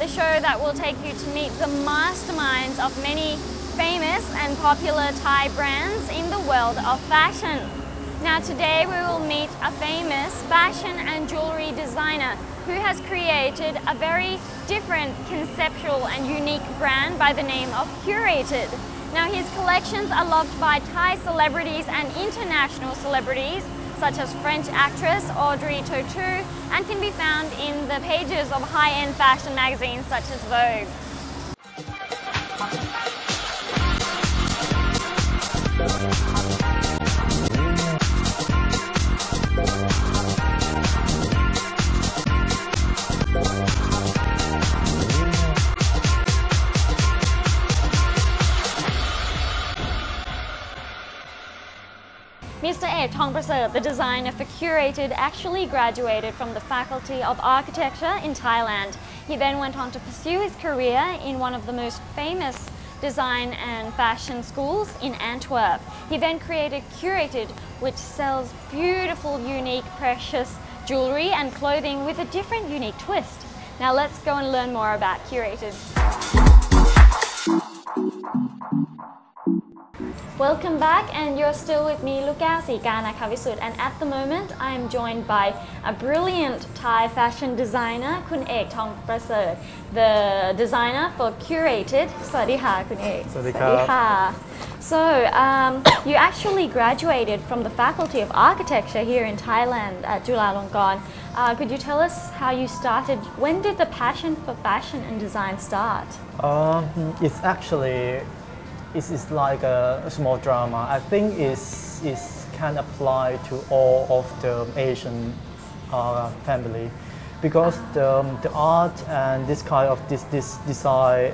the show that will take you to meet the masterminds of many famous and popular Thai brands in the world of fashion. Now today we will meet a famous fashion and jewelry designer who has created a very different, conceptual and unique brand by the name of Curated. Now his collections are loved by Thai celebrities and international celebrities such as French actress Audrey Tautou, and can be found in the pages of high-end fashion magazines such as Vogue. Mr. Ek Thongprasert, the designer for Curated, actually graduated from the Faculty of Architecture in Thailand. He then went on to pursue his career in one of the most famous design and fashion schools in Antwerp. He then created Curated, which sells beautiful, unique, precious jewelry and clothing with a different, unique twist. Now let's go and learn more about Curated. Welcome back, and you're still with me, Lukao Sikana Kavisut, and at the moment I am joined by a brilliant Thai fashion designer, Kun Ek Thongprasert, the designer for Curated. Sawadee ka, Kun Ek. Sawadee ka. So you actually graduated from the Faculty of Architecture here in Thailand at Chulalongkorn. Could you tell us how you started? When did the passion for fashion and design start? It's like a small drama. I think it can apply to all of the Asian family, because the art and this kind of this design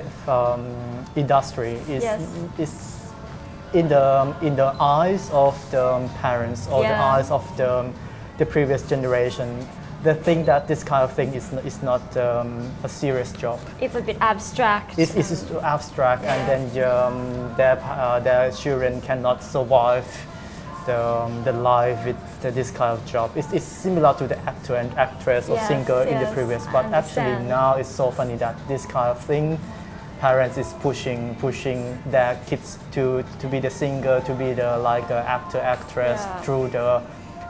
industry is in the eyes of the parents or the eyes of the previous generation. They think that this kind of thing is not a serious job. It's a bit abstract. It's abstract, and then their children cannot survive the life with this kind of job. It's similar to the actor and actress or singer in the previous, but actually now it's so funny that this kind of thing, parents is pushing their kids to be the singer, to be the actor, actress through the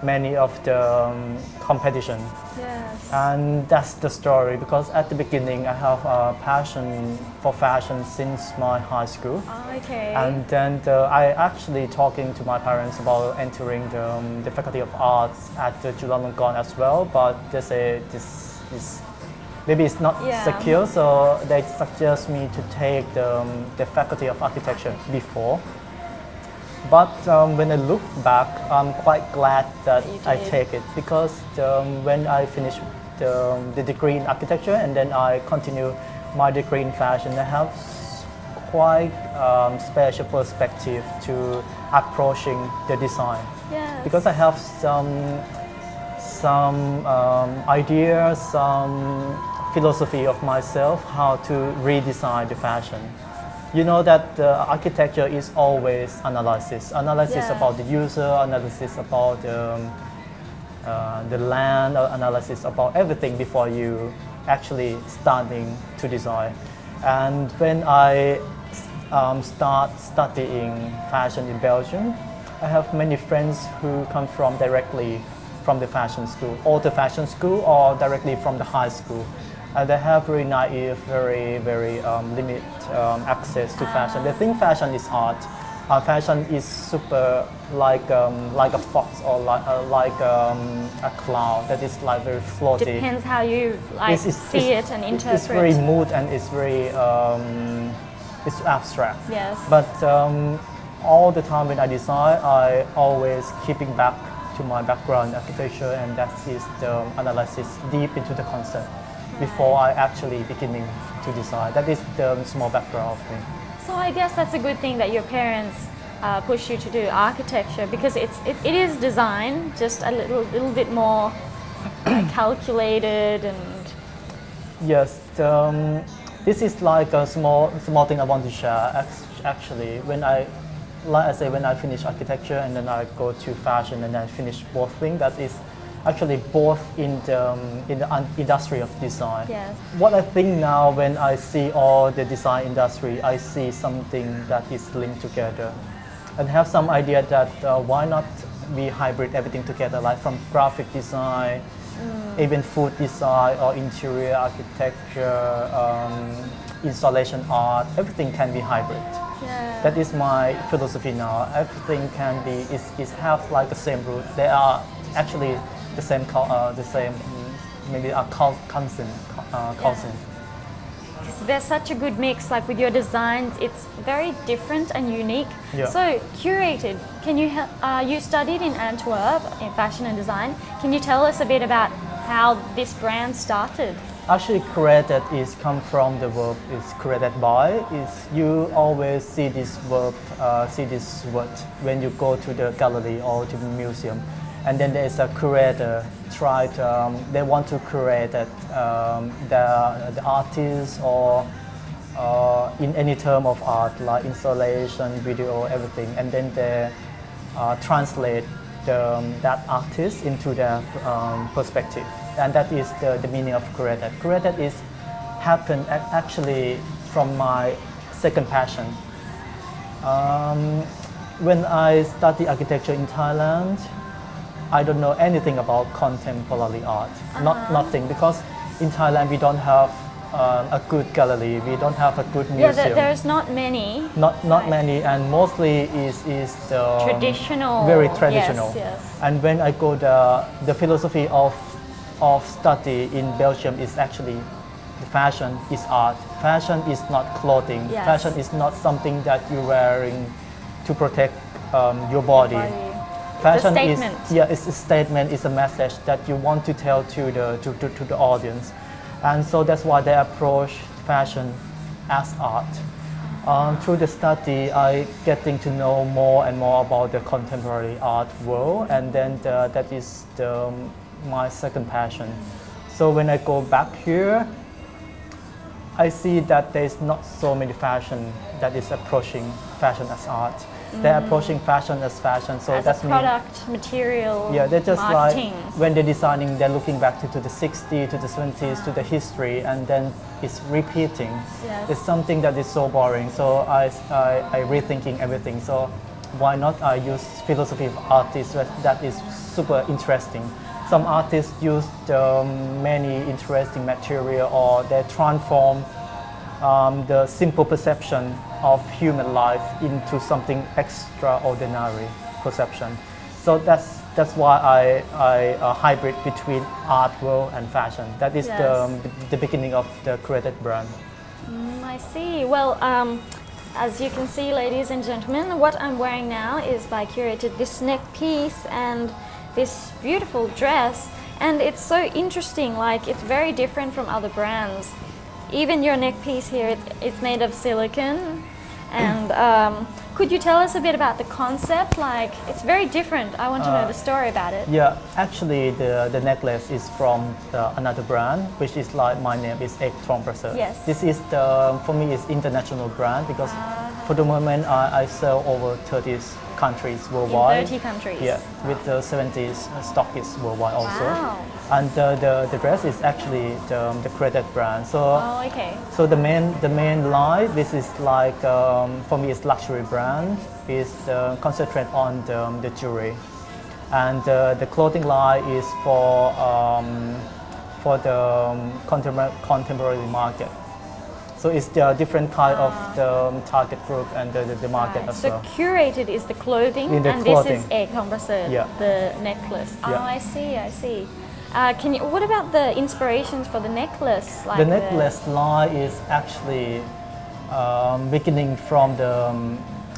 many of the competition. Yes. And that's the story, because at the beginning I have a passion for fashion since my high school. Oh, okay. And then I actually talking to my parents about entering the Faculty of Arts at the Chulalongkorn as well, but they say this is maybe it's not secure, so they suggest me to take the Faculty of Architecture before. But when I look back, I'm quite glad that I take it, because when I finished the degree in architecture and then I continue my degree in fashion, I have quite special perspective to approaching the design. Yes. Because I have some ideas, some philosophy of myself how to redesign the fashion. You know that architecture is always analysis about the user, analysis about the land, analysis about everything before you actually starting to design. And when I start studying fashion in Belgium, I have many friends who come from directly from the fashion school, or the fashion school, or directly from the high school. They have very naive, very limited access to fashion. They think fashion is art. Fashion is super like a fox or like a cloud that is like very floaty. Depends how you see it and interpret. It's very mood, and it's very it's abstract. Yes. But all the time when I design, I always keeping back to my background architecture, and that is the analysis deep into the concept before I actually beginning to design. That is the small background of me. So I guess that's a good thing that your parents push you to do architecture, because it is design, just a little bit more calculated and. Yes, this is like a small thing I want to share. Actually, when I finish architecture and then I go to fashion and I finish both things, that is actually both in the industry of design. Yes. What I think now when I see all the design industry, I see something that is linked together, and have some idea that why not we hybrid everything together, like from graphic design, even food design or interior architecture, installation art, everything can be hybrid. Yeah. That is my philosophy now. Everything can be is have like the same root. They are actually the same maybe a cousin. There's such a good mix, like with your designs, it's very different and unique. Yeah. So, Curated, can you you studied in Antwerp in fashion and design. Can you tell us a bit about how this brand started? Actually, created is come from the verb is created by. Is you always see this verb, see this word when you go to the gallery or to the museum, and then there is a curator. They want to create that the artist or in any term of art like installation, video, everything, and then they translate that artist into their perspective, and that is the meaning of created. Created is happened actually from my second passion. When I studied architecture in Thailand, I don't know anything about contemporary art, nothing, because in Thailand we don't have a good gallery, we don't have a good museum. Yeah, there's not many. Not many, and mostly is the traditional. Very traditional. Yes, yes. And when I go the philosophy of study in Belgium is actually the fashion is art. Fashion is not clothing. Yes. Fashion is not something that you're wearing to protect your body. Fashion it's a statement. It's a statement. It's a message that you want to tell to the audience, and so that's why they approach fashion as art. Through the study, I getting to know more and more about the contemporary art world, and then that is my second passion. So when I go back here, I see that there's not so many fashion that is approaching fashion as art. They're approaching fashion as fashion, so as that's a product, material, yeah, they're just marketing. like when they're designing, they're looking back to the 60s, to the 70s, to the history, and then it's repeating. Yes. It's something that is so boring. So I rethinking everything. So why not I use philosophy of artists that is super interesting. Some artists use many interesting material, or they transform the simple perception of human life into something extraordinary perception. So that's why I hybrid between art world and fashion. That is the beginning of the Curated brand. I see. Well, as you can see, ladies and gentlemen, what I'm wearing now is by Curated, this neck piece and this beautiful dress, and it's so interesting. Like, it's very different from other brands. Even your neck piece here, it's made of silicone. And could you tell us a bit about the concept? Like, it's very different. I want to know the story about it. Yeah, actually the necklace is from another brand, which is like my name is Ek Tromprasert. Yes. This is for me is international brand, because for the moment I sell over 30 countries worldwide. In 30 countries. Yeah, with the 70s stockists worldwide also. Wow. And the dress is actually the Curated brand. So okay. So the main line, this is like for me it's luxury brand, is concentrate on the jewelry, and the clothing line is for the contemporary market. So it's the different kind of the target group and the market as well. So Curated is the clothing, and this is Ek Tromprasert, the necklace. Oh, I see, I see. What about the inspirations for the necklace? Like the necklace line is actually beginning from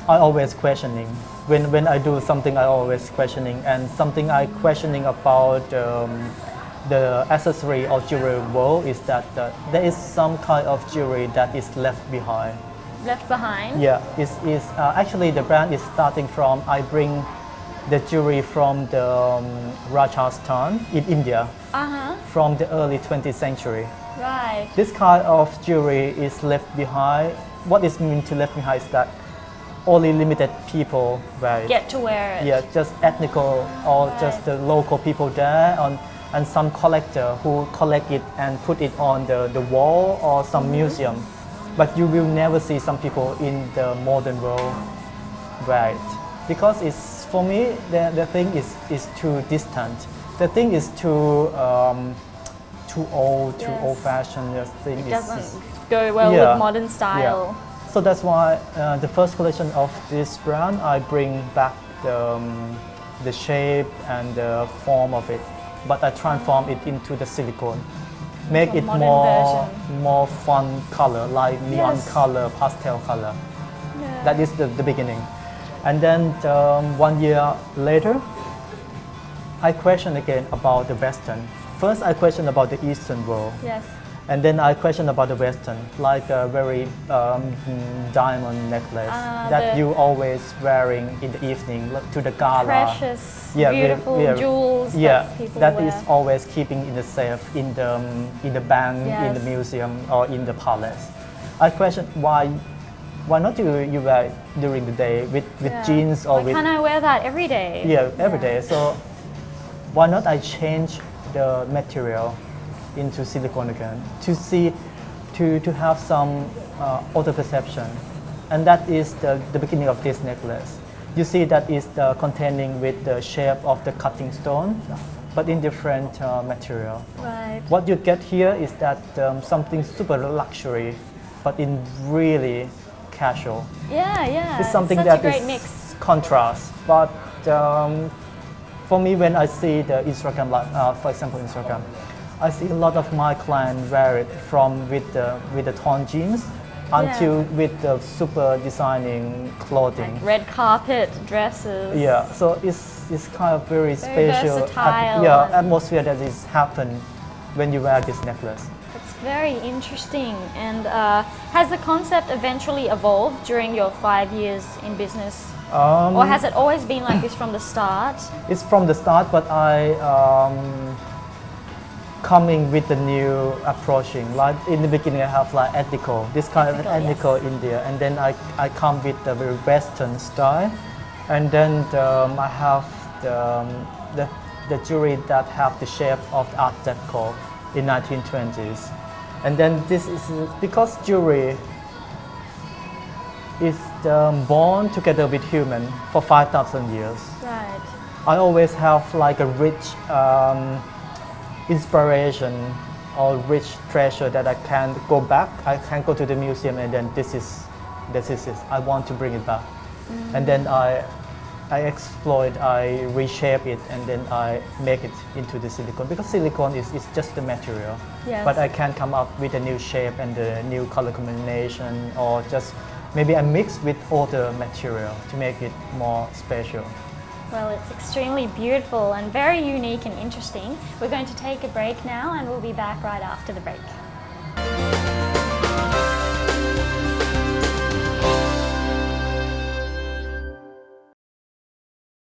I always questioning. When I do something, I always questioning, and something I questioning about the accessory or jewelry world is that there is some kind of jewelry that is left behind. Left behind? Yeah, actually the brand is starting from, I bring the jewelry from the Rajasthan in India from the early 20th century. Right. This kind of jewelry is left behind. What it means to left behind is that only limited people wear it. Get to wear it. Yeah, just ethnical or just the local people there, and some collector who collect it and put it on the wall or some museum. But you will never see some people in the modern world wear it. Because it's, for me, the thing is too distant. The thing is too old, too old-fashioned. The thing It doesn't go well with modern style. Yeah. So that's why the first collection of this brand, I bring back the shape and the form of it, but I transform it into the silicone. Make it more fun color, like neon color, pastel color. Yeah. That is the beginning. And then 1 year later, I question again about the Western. First, I question about the Eastern world. Yes. And then I question about the Western, like a very diamond necklace that you always wearing in the evening to the gala. Precious, beautiful jewels that people that wear. is always keeping in the safe, in the bank, in the museum, or in the palace. I question why not you wear it during the day with jeans or with... Why can't I wear that every day? Yeah, every day. So why not I change the material into silicone again to have some auto perception, and that is the beginning of this necklace. You see that is containing with the shape of the cutting stone, but in different material. Right. What you get here is that something super luxury, but in really casual. Yeah. It's something Such that a great is mix. contrast, but for me, when I see the Instagram, like for example, Instagram, I see a lot of my clients wear it from with the torn jeans until with the super designing clothing. Like red carpet dresses. Yeah, so it's kind of very special. Versatile. Atmosphere that is happen when you wear this necklace. It's very interesting. And has the concept eventually evolved during your 5 years in business? Or has it always been like this from the start? It's from the start, but I coming with the new approaching. Like in the beginning, I have like ethical, this kind of ethical India, and then I come with the very Western style, and then I have the jewelry that have the shape of the Art Deco in 1920s, and then this is because jewelry is born together with human for 5,000 years. Right. I always have like a rich inspiration or rich treasure that I can go back. I can go to the museum and then this is it. I want to bring it back. And then I exploit, I reshape it, and then I make it into the silicone, because silicone is just the material. Yes. But I can come up with a new shape and a new color combination, or just maybe I mix with other material to make it more special. Well, it's extremely beautiful and very unique and interesting. We're going to take a break now and we'll be back right after the break.